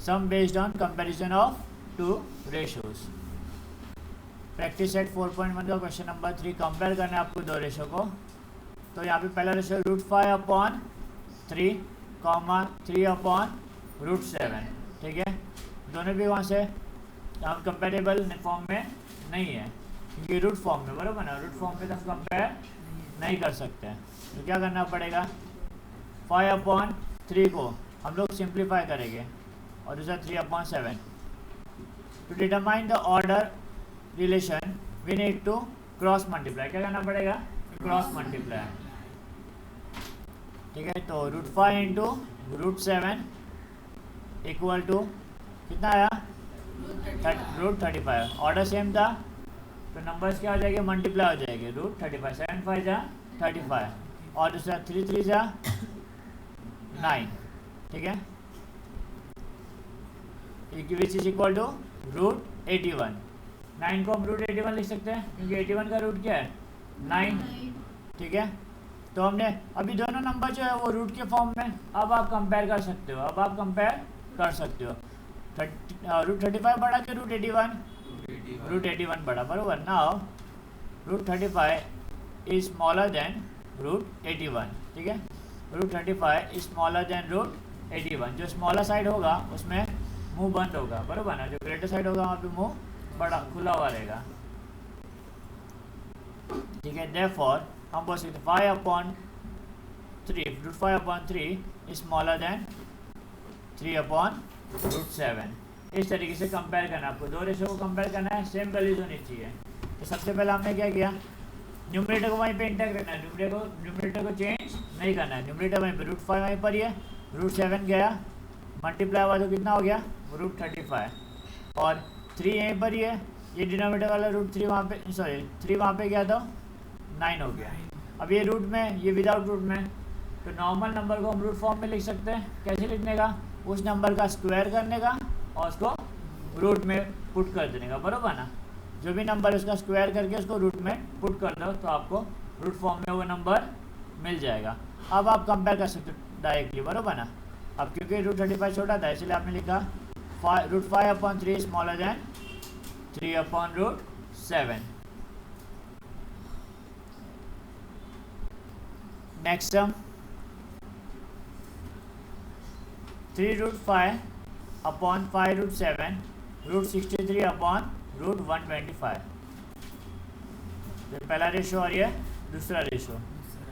Some based on comparison of two ratios. Practice set 4.1 का question number 3, compare करना है आपको दो रेशो को। तो यहाँ पे पहला रेशो √5/3 कॉमा 3/√7, ठीक है। दोनों भी वहाँ से यहाँ कंपेरेबल फॉर्म में नहीं है क्योंकि रूट फॉर्म में, बराबर ना, रूट फॉर्म में तो कंपेयर नहीं कर सकते हैं। तो क्या करना पड़ेगा, 5/3 को हम लोग सिंप्लीफाई करेंगे और दूसरा 3/7। To determine the order relation we need to cross multiply. क्या करना पड़ेगा, क्रॉस मल्टीप्लाई, ठीक है। तो √5 इंटू √7 इक्वल टू कितना आया, √35। ऑर्डर सेम था तो नंबर्स क्या हो जाएंगे, मल्टीप्लाई हो जाएंगे। √35, 7 5 जा 35 और दूसरा 3 3 जा 9, ठीक है। विच इज इक्वल टू √81। 9 को हम √81 लिख सकते हैं क्योंकि 81 का रूट क्या है, 9, ठीक है। तो हमने अभी दोनों नंबर जो है वो रूट के फॉर्म में, अब आप कंपेयर कर सकते हो, √35 बड़ा कि √81, √81 बड़ा, बराबर। नाउ √35 इज स्मॉलर देन √81, ठीक है। √35 इज स्मॉलर देन √81। जो स्मॉलर साइड होगा उसमें मुंह बंद होगा, बराबर ना। जो ग्रेटर साइड होगा वहाँ पे मुंह बड़ा खुला हुआ रहेगा, ठीक है। देयरफॉर हम बोल सकते 5/3 √5/3 इज स्मॉलर देन 3/√7। इस तरीके से कंपेयर करना, आपको दो रेशो को कंपेयर करना है, सेम वैल्यूज होनी चाहिए। तो सबसे पहले हमने क्या किया, न्यूमरेटर को वहीं पे इंटैक्ट रखना है, न्यूमरेटर को चेंज नहीं करना है। न्यूमरेटर वहीं पे √5 वहीं पर ही है, √7 गया मल्टीप्लाई हुआ तो कितना हो गया, √35 और 3 यहीं पर ही है। ये डिनोमिनेटर वाला √3 वहाँ पे, सॉरी 3 वहाँ पे गया तो 9 हो गया। अब ये रूट में, ये विदाउट रूट में, तो नॉर्मल नंबर को हम रूट फॉर्म में लिख सकते हैं। कैसे लिखने का, उस नंबर का स्क्वायर करने का और उसको रूट में पुट कर देने का, बराबर ना। जो भी नंबर है उसका स्क्वायर करके उसको रूट में पुट कर दो तो आपको रूट फॉर्म में वो नंबर मिल जाएगा। अब आप कंपेयर कर सकते हो डायरेक्टली, बराबर ना। अब क्योंकि √35 छोटा था इसलिए आपने लिखा √5/3 स्मॉलर देन 3/√7। Next sum 3√5/5√7 √63/√125। पहला रेशो और ये दूसरा रेशो।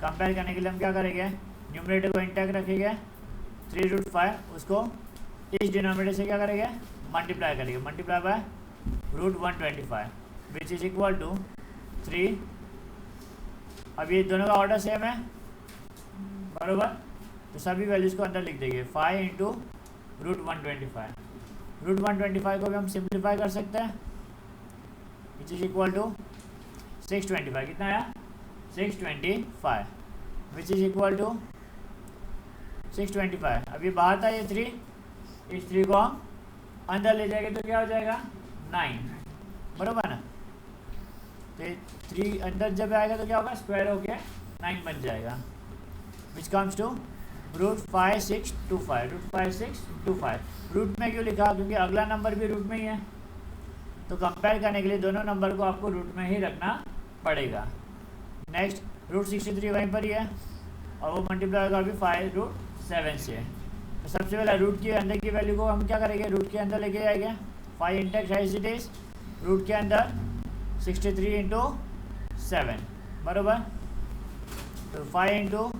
कंपेयर करने के लिए हम क्या करेंगे, न्यूमरेटर को इंटैक्ट रखेंगे, 3√5 उसको इस डिनोमिनेटर से क्या करेंगे, मल्टीप्लाई करेंगे, multiply by √125 which is equal to 3। अब ये दोनों का ऑर्डर सेम है, बराबर। तो सभी वैल्यूज को अंदर लिख देंगे, 5 इंटू √125। √125 को भी हम सिंप्लीफाई कर सकते हैं, विच इज इक्वल टू 625। कितना आया, 625 विच इज इक्वल टू 625। अभी बाहर था ये 3, इस 3 को हम अंदर ले जाएंगे तो क्या हो जाएगा, 9, बराबर ना। तो 3 अंदर जब आएगा तो क्या होगा, स्क्वायर होके 9 बन जाएगा, विच कम्स टू √5625। √5625 रूट में क्यों लिखा, क्योंकि अगला नंबर भी रूट में ही है। तो कंपेयर करने के लिए दोनों नंबर को आपको रूट में ही रखना पड़ेगा। नेक्स्ट √63 वहीं पर ही है और वो मल्टीप्लाई होगा अभी 5√7 से। तो सबसे पहले रूट के अंदर की वैल्यू को हम क्या करेंगे, रूट के अंदर लेके जाएंगे। 5 इंटैक्ट है इज इट इज, रूट के अंदर 63 इंटू 7, बराबर। तो 5 इंटू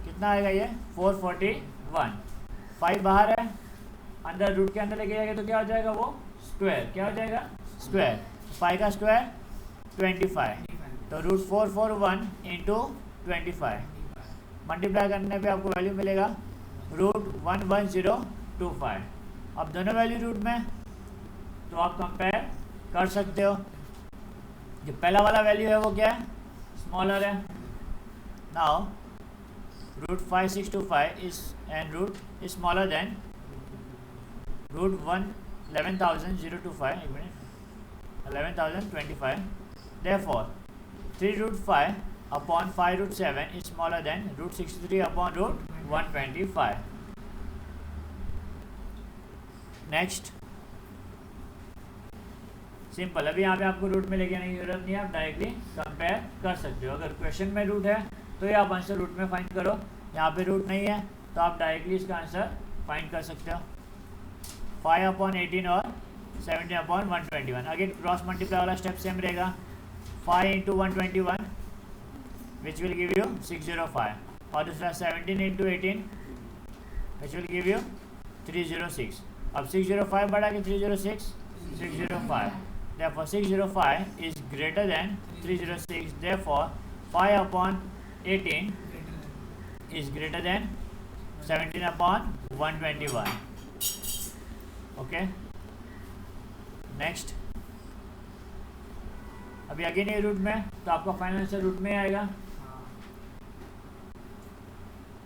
कितना आएगा ये, 441। 5 बाहर है, अंदर रूट के अंदर लेके जाएंगे तो क्या हो जाएगा, वो स्क्वायर, क्या हो जाएगा, स्क्वायर। 5 का स्क्वायर 25, तो √441 इंटू 25 मल्टीप्लाई करने पे आपको वैल्यू मिलेगा √11025। अब दोनों वैल्यू रूट में तो आप कंपेयर कर सकते हो। जो पहला वाला वैल्यू है वो क्या है, स्मॉलर है। Now √5625 is and root is smaller than √11,025, 11,025। Therefore 3√5/5√7 is smaller than √63/125. Next simple, अभी यहाँ पे आपको रूट में लेके आने की जरूरत नहीं है, आप डायरेक्टली कंपेयर कर सकते हो। अगर क्वेश्चन में रूट है तो ये आप आंसर रूट में फाइंड करो, यहाँ पे रूट नहीं है तो आप डायरेक्टली इसका आंसर फाइंड कर सकते हो। 5/18 और 17/121, अगेन क्रॉस मल्टीप्लाई वाला स्टेप सेम रहेगा। 5 × 121 विच विल गिव यू 605, और दूसरा 17 × 18 विच विल गिव यू 306। अब 605 बढ़ा के 306, 605, therefore 605 is greater than 306, therefore 5/18 is greater than 17/121. Okay, next, अभी अगेन ये रूट में, तो आपका फाइनल आंसर रूट में आएगा।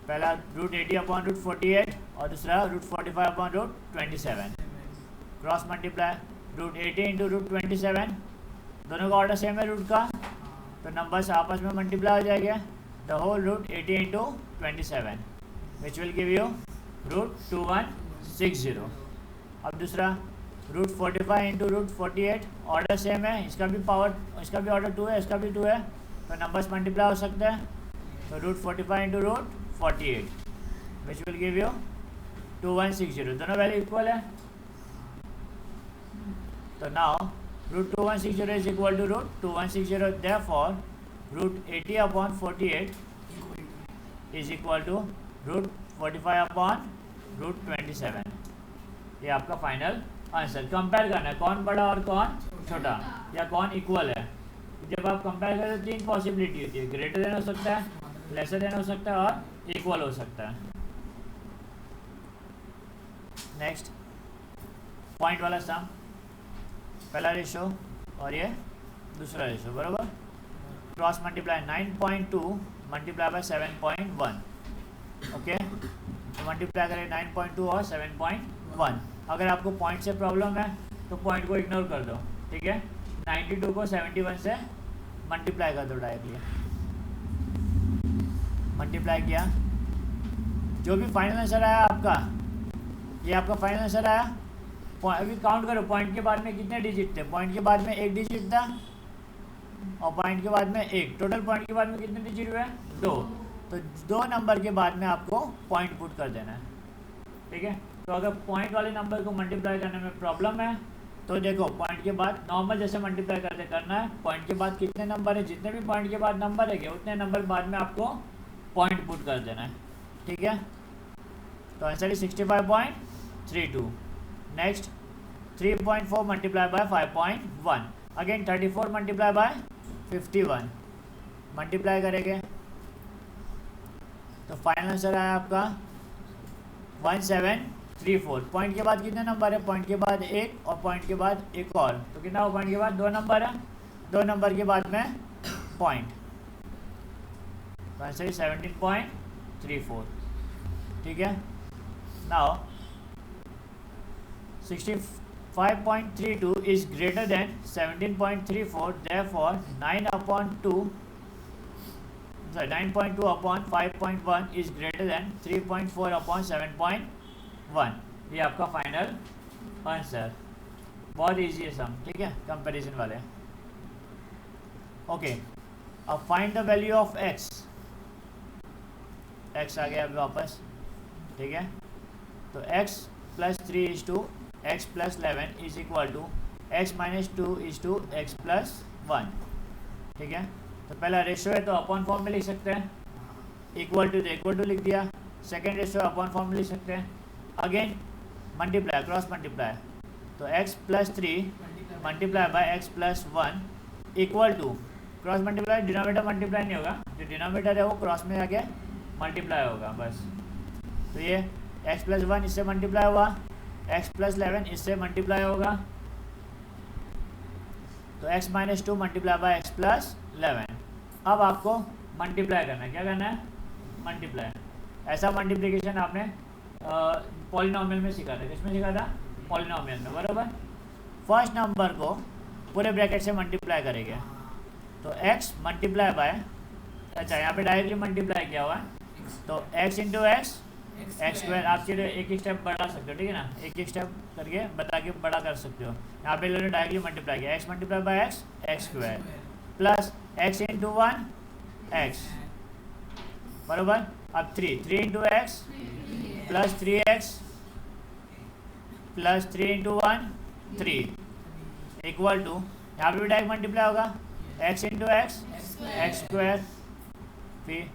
पहला रूट 80/√48 और दूसरा रूट 45/√27। क्रॉस मल्टीप्लाई, रूट 80 × √27, दोनों का ऑर्डर सेम है रूट का, तो नंबर्स आपस में मल्टीप्लाई हो जाएंगे। The whole root 80 × 27 which will give you root 2160। अब दूसरा रूट 45 × √48, ऑर्डर सेम है, इसका भी पावर, इसका भी ऑर्डर 2 है, इसका भी 2 है, तो नंबर्स मल्टीप्लाई हो सकते हैं। तो root 45 × √48 which will give you 2160, दोनों वैल्यू इक्वल है। तो now root 2160 is equal to root 2160, therefore root 80/48 is equal to root 45/√27। ये आपका फाइनल आंसर। कंपेयर करना है कौन बड़ा और कौन छोटा, या कौन इक्वल है। जब आप कंपेयर करें तो 3 पॉसिबिलिटी होती है, ग्रेटर देन हो सकता है, लेसर देन हो सकता है और इक्वल हो सकता है। नेक्स्ट पॉइंट वाला सम, पहला रेशो और ये दूसरा रेशो, बराबर। Cross multiply 9.2 multiply by 7.1, okay. तो मल्टीप्लाई करें 9.2 और 7.1। अगर आपको पॉइंट से प्रॉब्लम है तो पॉइंट को इग्नोर कर दो, ठीक है। 92 को 71 से मल्टीप्लाई कर दो डायरेक्टली। मल्टीप्लाई किया, जो भी फाइनल आंसर आया आपका, ये आपका फाइनल आंसर आया। अभी काउंट करो, पॉइंट के बाद में कितने डिजिट थे। पॉइंट के बाद में 1 डिजिट था और पॉइंट के बाद में 1, टोटल पॉइंट के बाद में कितने डिजिट हुए, 2। तो 2 नंबर के बाद में आपको पॉइंट पुट कर देना है, ठीक है। तो अगर पॉइंट वाले नंबर को मल्टीप्लाई करने में प्रॉब्लम है तो देखो, पॉइंट के बाद नॉर्मल जैसे मल्टीप्लाई करते करना है। पॉइंट के बाद कितने नंबर है, जितने भी पॉइंट के बाद नंबर है उतने नंबर बाद में आपको पॉइंट पुट कर देना है, ठीक है। तो answer is 65.32। Next 3.4 multiply by 5.1, again 34 multiply by 51, multiply करेंगे तो फाइनल आंसर आया आपका 1734। पॉइंट के बाद कितने नंबर है, पॉइंट के बाद 1 और पॉइंट के बाद एक और, तो कितना हो, पॉइंट के बाद 2 नंबर है, 2 नंबर के बाद में पॉइंट, तो आंसर इज 17.34, ठीक है। Now 65.32 is greater than 17.34, therefore 9.2/5.1 is greater than 3.4/7.1। ये आपका फाइनल आंसर। बहुत इजी है सम, ठीक है, कंपैरिजन वाले। ओके, अब find the value of x। x आ गया अभी वापस, ठीक है। तो x + 3 is to x + 11 is equal to x - 2 is to x + 1, ठीक है। तो पहला रेशो है तो अपॉन फॉर्म में लिख सकते हैं, इक्वल टू तो इक्वल टू लिख दिया। सेकेंड रेशो अपॉन फॉर्म में लिख सकते हैं। अगेन मल्टीप्लाई, क्रॉस मल्टीप्लाई, तो x + 3 multiply by x + 1 equal to, cross multiply denominator multiply नहीं होगा, जो डिनोमिनेटर है वो क्रॉस में आके मल्टीप्लाई होगा बस। तो ये x + 1 इससे मल्टीप्लाई हुआ, x + 11 इससे मल्टीप्लाई होगा, तो x - 2 मल्टीप्लाई बाय x + 11। अब आपको मल्टीप्लाई करना है, क्या करना है, मल्टीप्लाई। ऐसा मल्टीप्लिकेशन आपने पॉलिनोमियल में सीखा था, किसमें सीखा था, पॉलिनोमियल में, बराबर। फर्स्ट नंबर को पूरे ब्रैकेट से मल्टीप्लाई करेंगे, तो x मल्टीप्लाई बाय, अच्छा यहाँ पे डायरेक्टली मल्टीप्लाई किया हुआ है, तो x × x एक्स स्क्वायर आप चलिए एक एक स्टेप बढ़ा सकते हो, ठीक है ना, एक एक स्टेप करके बता के बड़ा कर सकते हो। यहाँ पे लोगों ने डायरेक्टली मल्टीप्लाई किया, x multiply by x, x square plus x into one x, बराबर। अब three into x plus three x plus three into one three equal to, यहाँ पे भी डायरेक्ट मल्टीप्लाई होगा, x into x x square, फिर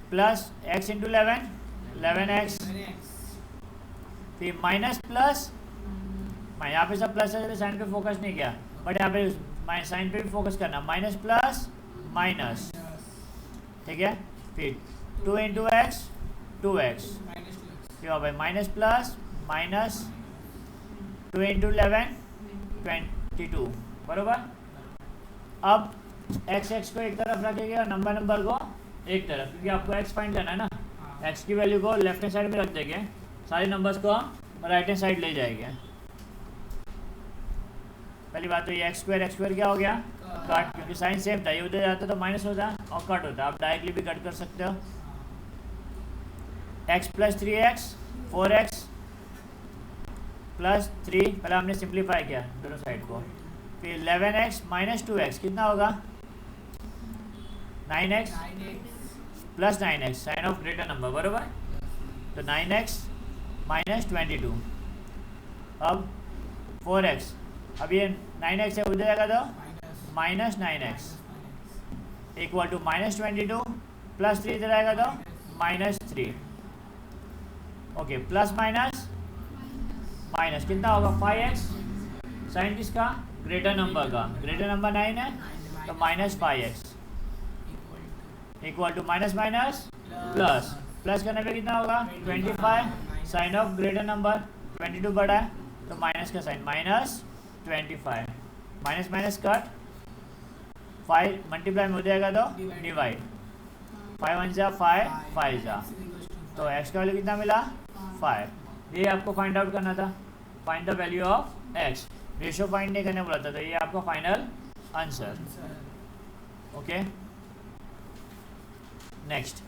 plus x into 11 x, फिर minus plus, मैं यहाँ पे सब प्लस है साइन पे फोकस नहीं किया, बट यहाँ पे साइन पे भी फोकस करना, माइनस प्लस माइनस, ठीक है। फिर 2 इंटू एक्स 2x, क्यों भाई, माइनस प्लस माइनस 2 इंटू 11 22, बराबर। अब x को एक तरफ रखेंगे और नंबर को एक तरफ, क्योंकि आपको x फाइंड करना है ना, x की वैल्यू को लेफ्ट हैंड साइड में रख देंगे, सारे नंबर्स को राइट हैंड साइड ले जाएंगे। पहली बात तो ये एक्स स्क्वायर क्या हो गया, कट, क्योंकि साइन सेम था, ये उधर जाता तो माइनस होता और कट होता, आप डायरेक्टली भी कट कर सकते हो। x plus 3x 4x plus 3, पहले हमने सिंप्लीफाई किया दोनों साइड को, फिर 11x माइनस 2x कितना होगा 9x plus 9x, sign of greater number, बराबर। तो 9x माइनस 22, अब 4x, अब ये 9x है उधर जाएगा तो minus 9x equal to minus 22 plus 3 इधर आएगा तो minus 3, okay, plus minus minus कितना होगा 5x, साइन किसका, ग्रेटर नंबर का, ग्रेटर नंबर 9 है तो minus 5x equal to minus minus plus, plus करने पे कितना होगा 25, साइन ऑफ ग्रेटर नंबर 22 बड़ा है तो माइनस का sign, minus 25, minus minus cut, 5 multiply में हो जाएगा तो डिवाइड, 5 1 जा 5 5 जा, तो x का वैल्यू कितना मिला 5। ये आपको फाइंड आउट करना था, find the value of x, ratio find नहीं करने बोला था, तो ये आपका फाइनल आंसर, ओके। नेक्स्ट,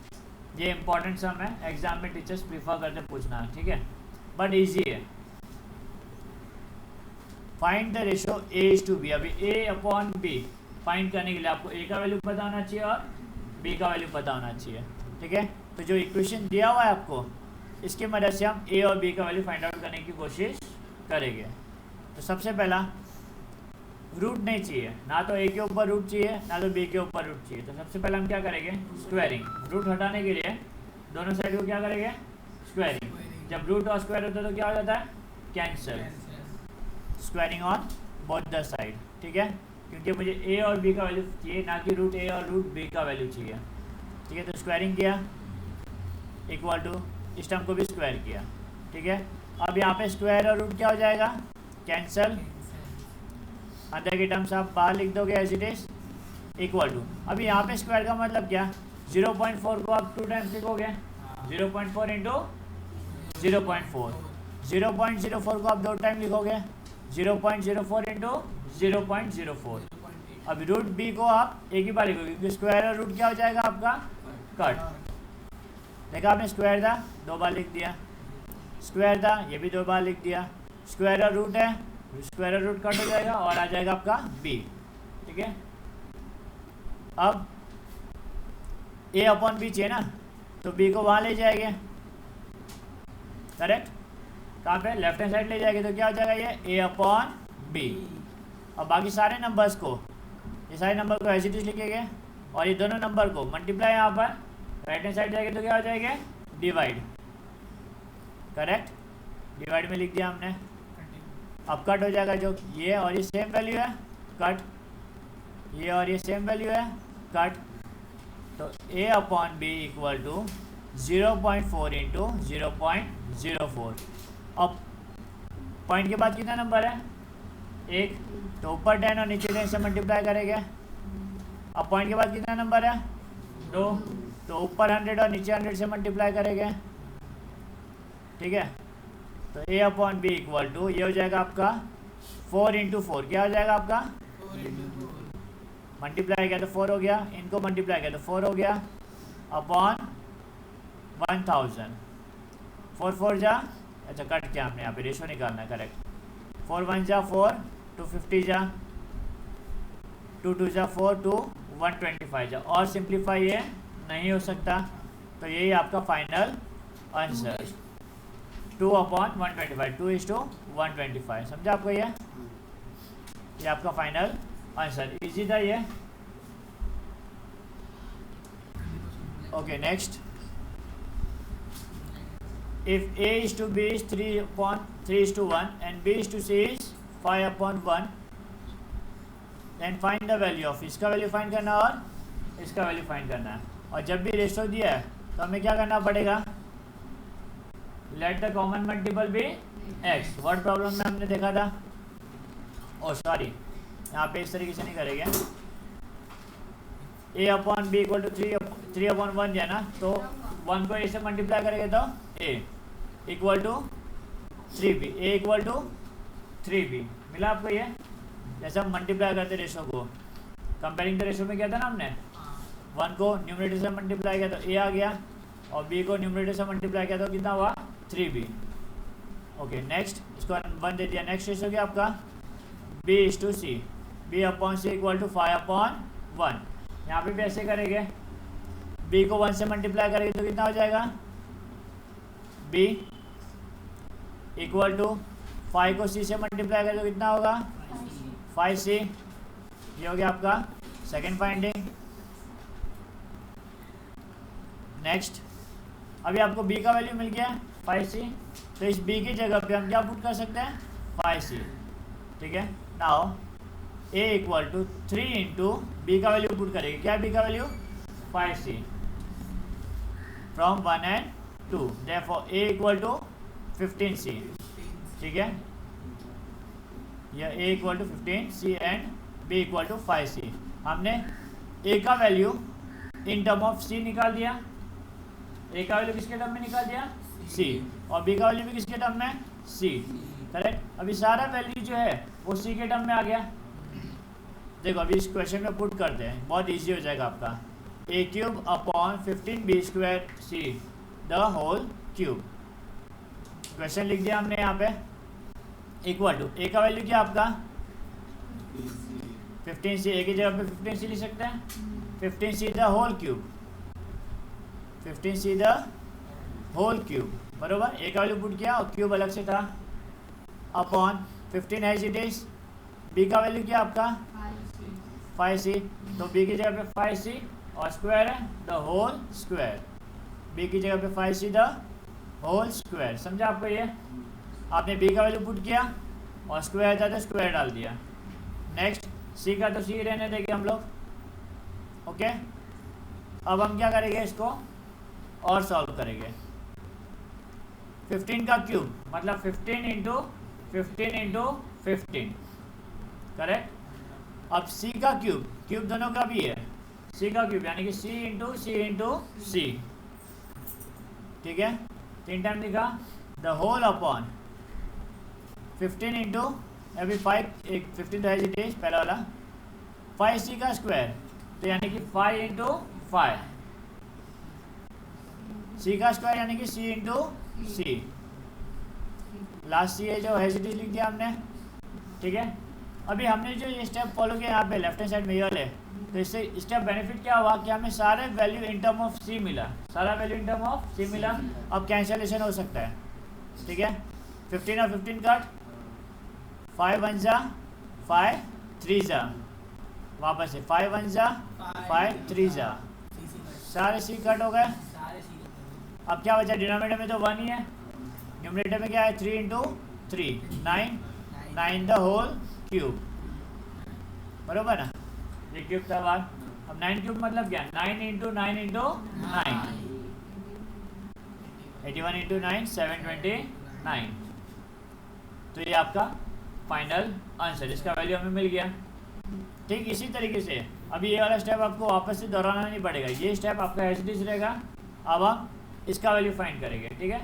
ये इंपॉर्टेंट सम है, एग्जाम में टीचर्स प्रीफर करते पूछना, ठीक है, बट इजी है। फाइंड द रेशियो a:b, अभी a अपॉन b फाइंड करने के लिए आपको a का वैल्यू पता होना चाहिए और b का वैल्यू पता होना चाहिए, ठीक है। तो जो इक्वेशन दिया हुआ है आपको, इसकी मदद से हम a और b का वैल्यू फाइंड आउट करने की कोशिश करेंगे। तो सबसे पहला, रूट नहीं चाहिए, ना तो a के ऊपर रूट चाहिए ना तो b के ऊपर रूट चाहिए, तो सबसे पहले हम क्या करेंगे, स्क्वायरिंग। रूट हटाने के लिए दोनों साइड को क्या करेंगे, स्क्वायरिंग। जब रूट और स्क्वायर होता है तो क्या हो जाता है, cancel, squaring on both the side, ठीक है, क्योंकि मुझे a और b का वैल्यू चाहिए, ना कि रूट a और रूट b का वैल्यू चाहिए, ठीक है। तो स्क्वायरिंग किया इक्वल टू, इस टर्म को भी स्क्वायर किया, ठीक है। अब यहाँ पे स्क्वायर और रूट क्या हो जाएगा, कैंसल, अंदर की टर्म्स आप बाहर लिख दोगे as it is, equal to, अभी यहाँ पे स्क्वायर का मतलब क्या, 0.4 को आप 2 टाइम्स लिखोगे, 0.4 इंटू 0.4, 0.04 को आप 2 टाइम लिखोगे, 0.04 इंटू 0.04। अब रूट बी को आप एक ही बार लिखोगे, क्योंकि स्क्वायर और रूट क्या हो जाएगा आपका, कट। देखा आपने, स्क्वायर था 2 बार लिख दिया, स्क्वायर था ये भी 2 बार लिख दिया, स्क्वायर और रूट है, स्क्वायर और रूट कट हो जाएगा और आ जाएगा आपका b, ठीक है। अब a अपॉन b चाहिए ना, तो b को वहाँ ले जाएंगे, करेक्ट, कहाँ पे, लेफ्ट हैंड साइड ले जाएंगे, तो क्या हो जाएगा ये a अपॉन b। अब बाकी सारे नंबर्स को, ये सारे नंबर को एज इट इज लिखेंगे और ये दोनों नंबर को मल्टीप्लाई यहाँ पर राइट हैंड साइड जाएंगे तो क्या हो जाएगा, डिवाइड, करेक्ट, डिवाइड में लिख दिया हमने। अब कट हो जाएगा, जो ये और ये सेम वैल्यू है, कट, ये और ये सेम वैल्यू है, कट, तो a upon B equal to 0.4 into 0.04। अब पॉइंट के बाद कितना नंबर है, 1, तो ऊपर 10 और नीचे 10 से मल्टीप्लाई करेंगे। अब पॉइंट के बाद कितना नंबर है, 2, तो ऊपर 100 और नीचे 100 से मल्टीप्लाई करेंगे, ठीक है। तो a upon B equal to, ये हो जाएगा आपका 4 इंटू 4, क्या हो जाएगा आपका, मल्टीप्लाई किया तो 4 हो गया, इनको मल्टीप्लाई किया तो 4 हो गया, अपॉन 1000, 4 4 जा, अच्छा कट किया हमने यहाँ पे, रेशो निकालना है, करेक्ट। 4 1 जा 4, 250 जा, 2 2 जा 4, 2 125 जा। और सिंप्लीफाई ये नहीं हो सकता, तो यही आपका फाइनल आंसर 2/125, 2:125। समझा आपको ये आपका फाइनल आंसर। इजी था ये। Okay next, if A is to B is 3/3:1 and B is to C is 5/1, then find the value of, इसका वैल्यू फाइंड करना और इसका वैल्यू फाइंड करना है। और जब भी रेशो दिया है तो हमें क्या करना पड़ेगा, let the common multiple be x। Word problem में हमने देखा था, ओ सॉरी यहाँ पे इस तरीके से नहीं करेंगे, a/b = 3/1 है ना, तो 1 को a से मल्टीप्लाई करेंगे तो a = 3b, a = 3b। मिला आपको ये? जैसे हम मल्टीप्लाई करते रेशो को, कंपेयरिंग द रेशो में किया था ना हमने, 1 को न्यूमरेटर से मल्टीप्लाई किया तो a आ गया, और b को न्यूमरेटर से मल्टीप्लाई किया तो कितना हुआ, 3b। ओके नेक्स्ट, इसको 1 दे दिया। नेक्स्ट रेशो क्या आपका, b is to c, b/c = 5/1। यहाँ पे भी ऐसे करेंगे, b को 1 से मल्टीप्लाई करेंगे तो कितना हो जाएगा, b = 5 को c से मल्टीप्लाई करें तो कितना होगा, 5c। ये हो गया आपका सेकेंड फाइंडिंग। नेक्स्ट, अभी आपको b का वैल्यू मिल गया 5c, तो इस b की जगह पे हम क्या पुट कर सकते हैं, 5c। ठीक है, नाउ a = 3 इंटू b का वैल्यू पुट करेंगे, क्या b का value, 5c from 1 and 2, therefore a = 15c। ठीक है, यह a = 15c and b = 5c। हमने a का value in term of c निकाल दिया, a का वैल्यू किसके टर्म में निकाल दिया, c, और b का वैल्यू भी किसके टर्म में, c। करेक्ट, अभी सारा वैल्यू जो है वो c के टर्म में आ गया। देखो अभी इस क्वेश्चन में पुट करते हैं, बहुत इजी हो जाएगा आपका। a³/15b²c the whole cube. Question लिख दिया हमने यहाँ पे, इक्वल टू a का वैल्यू क्या आपका, 15c, a की जगह पे 15c लिख सकते हैं, 15c the whole cube, 15c the whole cube, बरोबर। a का वैल्यू पुट किया और क्यूब अलग से था, upon 15 as it is. b का वैल्यू क्या आपका, 5c, तो b की जगह पे 5c और स्क्वायर है द होल स्क्वायर, b की जगह पे 5c द होल स्क्वायर। समझा आपको ये? आपने b का वैल्यू पुट किया और स्क्वायर था तो स्क्वायर डाल दिया। नेक्स्ट, c का तो c रहने देंगे हम लोग। ओके, अब हम क्या करेंगे, इसको और सॉल्व करेंगे। 15 का क्यूब मतलब 15 इंटू 15, करेक्ट। अब c का क्यूब, क्यूब दोनों का भी है, c का क्यूब यानी कि c इंटू c। ठीक है, 3 टाइम लिखा, द होल अपॉन 15 इंटू, अभी 5 एक 15 तो एज इट इज पहला वाला, 5c का स्क्वायर, तो यानी कि 5 इंटू 5, c का स्क्वायर यानी कि c into c। Last c है जो एज इट इज लिख दिया हमने। ठीक है, अभी हमने जो ये स्टेप फॉलो किया यहाँ पे लेफ्ट हैंड साइड में ये वाले, तो इससे स्टेप बेनिफिट क्या हुआ कि हमें सारे value in term of c मिला, सारा value in term of c मिला। अब कैंसलेशन हो सकता है। ठीक है, 15 और 15 कट, 5 1 जा 5 3 जा, वापस से 5 1 जा 5 3 जा, सारे c कट हो गए। अब क्या बचा, डिनोमिनेटर में तो 1 ही है, न्यूमरेटर में क्या है, 3 इंटू 3 9 द होल क्यूब, बरोबर ना। ये क्यूब था बात। अब 9 क्यूब मतलब क्या, 9 इंटू 9 इंटू 9, 81 इंटू 9 729। तो ये आपका फाइनल आंसर, इसका वैल्यू हमें मिल गया। ठीक, इसी तरीके से अभी ये वाला स्टेप आपको वापस से दोहराना नहीं पड़ेगा, ये स्टेप आपका एज इट इज रहेगा। अब हम इसका वैल्यू फाइंड करेंगे। ठीक है,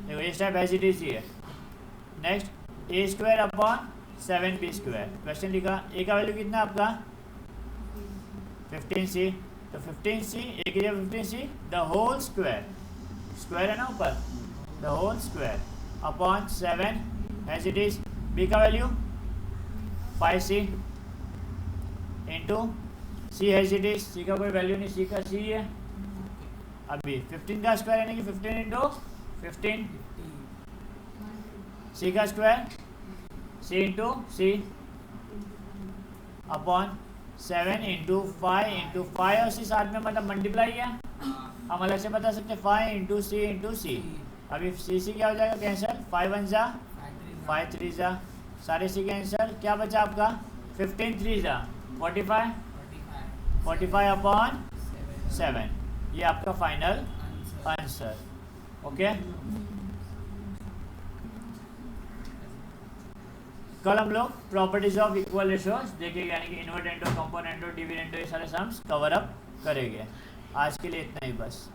देखो ये स्टेप एज इट इज ही है। Next, a²/7b²। क्वेश्चन लिखा, a का वैल्यू कितना आपका, 15c, तो 15c, a की जगह 15c the whole square, square है ना ऊपर, the whole square upon 7 as it is. B का value 5c into C as it is. C का कोई वैल्यू नहीं, सी का सी है। अभी 15 का स्क्वायर यानी कि 15 इंटू 15, सी का स्क्वायर सी इंटू सी अपॉन 7 इंटू 5 और सी साथ में मतलब मल्टीप्लाई है। हम अलग से बता सकते 5 इंटू सी। अभी सी क्या हो जाएगा कैंसिल, 5 1 जा 5 3 जा, सारे सी कैंसिल। क्या बचा आपका 15 3 जा 45 अपॉन 7। ये आपका फाइनल आंसर। ओके, कल हम लोग प्रॉपर्टीज ऑफ इक्वल रेशियोज देखेंगे, यानी कि इन्वर्टेंडो, कंपोनेंटो, डिविडेंडो, ये सारे सम्स कवर अप करेंगे। आज के लिए इतना ही बस।